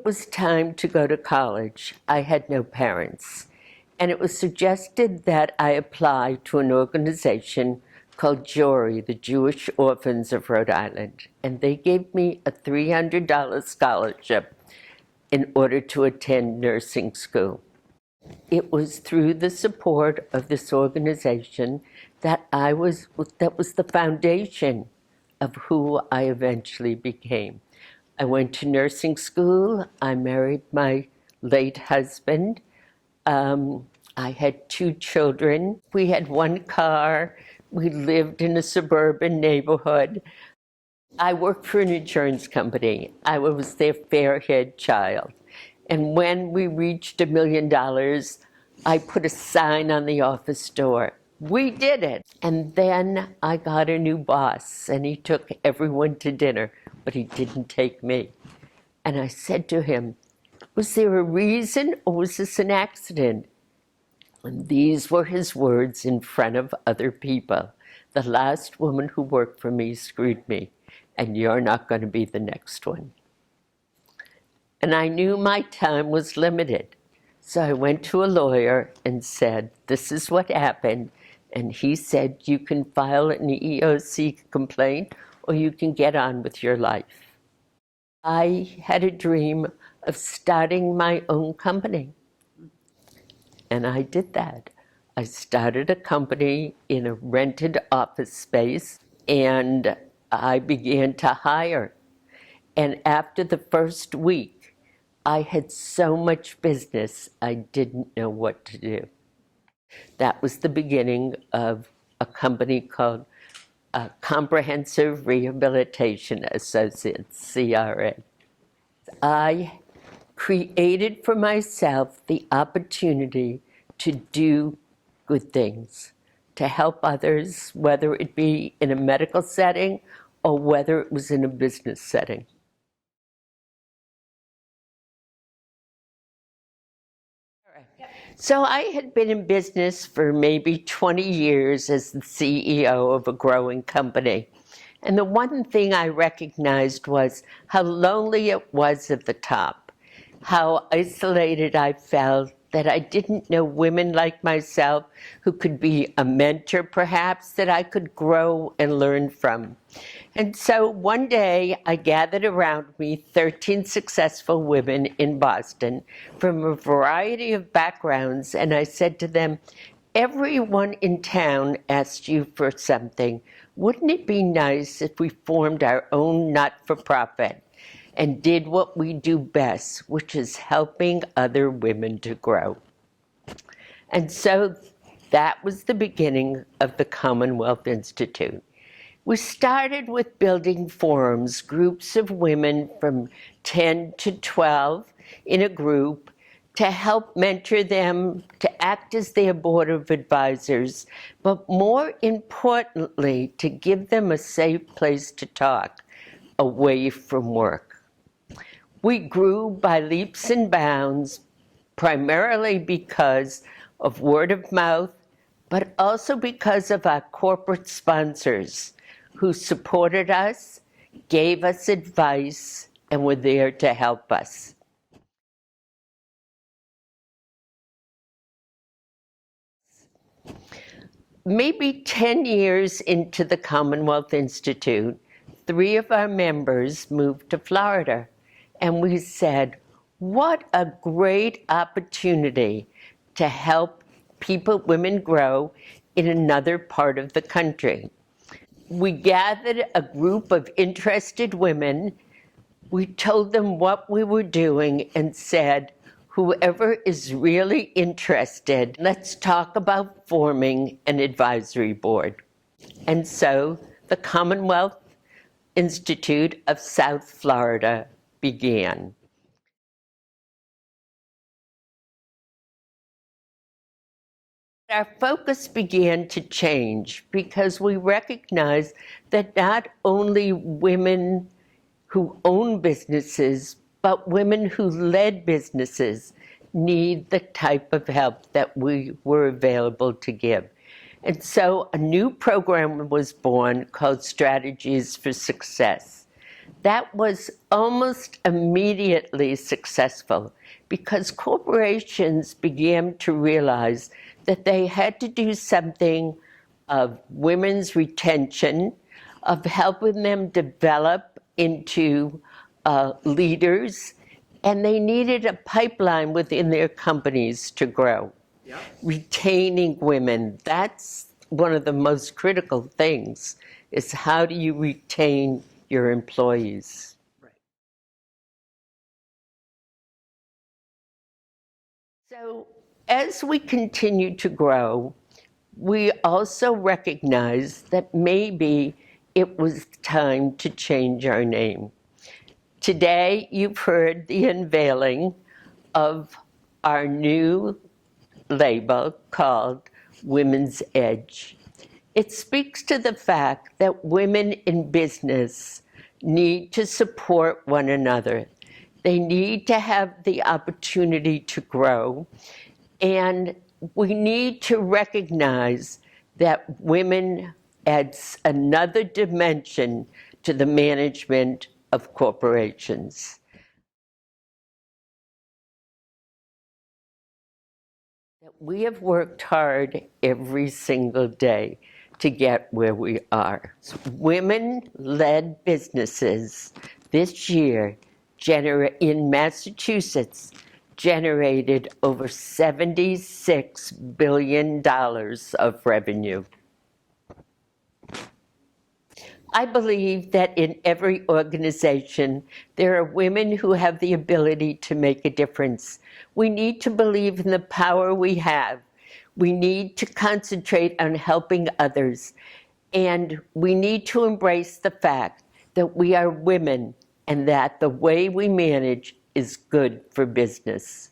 was time to go to college, I had no parents, and it was suggested that I apply to an organization called JORI, the Jewish Orphans of Rhode Island, and they gave me a $300 scholarship in order to attend nursing school. It was through the support of this organization that was the foundation of who I eventually became. I went to nursing school. I married my late husband. I had 2 children. We had 1 car. We lived in a suburban neighborhood. I worked for an insurance company. I was their fair-haired child. And when we reached $1 million, I put a sign on the office door. We did it. And then I got a new boss, and he took everyone to dinner, but he didn't take me. And I said to him, was there a reason, or was this an accident? And these were his words in front of other people. The last woman who worked for me screwed me, and you're not going to be the next one. And I knew my time was limited. So I went to a lawyer and said, this is what happened. And he said, you can file an EEOC complaint, or you can get on with your life. I had a dream of starting my own company. And I did that. I started a company in a rented office space, and I began to hire. And after the first week, I had so much business, I didn't know what to do. That was the beginning of a company called Comprehensive Rehabilitation Associates, CRA. I created for myself the opportunity to do good things, to help others, whether it be in a medical setting or whether it was in a business setting. So I had been in business for maybe 20 years as the CEO of a growing company. And the one thing I recognized was how lonely it was at the top, how isolated I felt, that I didn't know women like myself who could be a mentor, perhaps, that I could grow and learn from. And so one day I gathered around me 13 successful women in Boston from a variety of backgrounds, and I said to them, everyone in town asked you for something. Wouldn't it be nice if we formed our own not-for-profit and did what we do best, which is helping other women to grow? And so that was the beginning of the Commonwealth Institute. We started with building forums, groups of women from 10 to 12 in a group, to help mentor them, to act as their board of advisors, but more importantly, to give them a safe place to talk away from work. We grew by leaps and bounds, primarily because of word of mouth, but also because of our corporate sponsors who supported us, gave us advice, and were there to help us. Maybe 10 years into the Commonwealth Institute, 3 of our members moved to Florida. And we said, what a great opportunity to help women grow in another part of the country. We gathered a group of interested women. We told them what we were doing and said, whoever is really interested, let's talk about forming an advisory board. And so the Commonwealth Institute of South Florida began. Our focus began to change because we recognized that not only women who own businesses, but women who led businesses need the type of help that we were available to give. And so a new program was born called Strategies for Success that was almost immediately successful because corporations began to realize that they had to do something of women's retention, of helping them develop into leaders, and they needed a pipeline within their companies to grow. Yep. Retaining women, that's one of the most critical things, is how do you retain your employees? Right. So as we continue to grow, we also recognize that maybe it was time to change our name. Today, you've heard the unveiling of our new label called Women's Edge. It speaks to the fact that women in business need to support one another. They need to have the opportunity to grow, and we need to recognize that women adds another dimension to the management of corporations. We have worked hard every single day to get where we are. Women-led businesses this year in Massachusetts generated over $76 billion of revenue. I believe that in every organization, there are women who have the ability to make a difference. We need to believe in the power we have. We need to concentrate on helping others. And we need to embrace the fact that we are women and that the way we manage is good for business.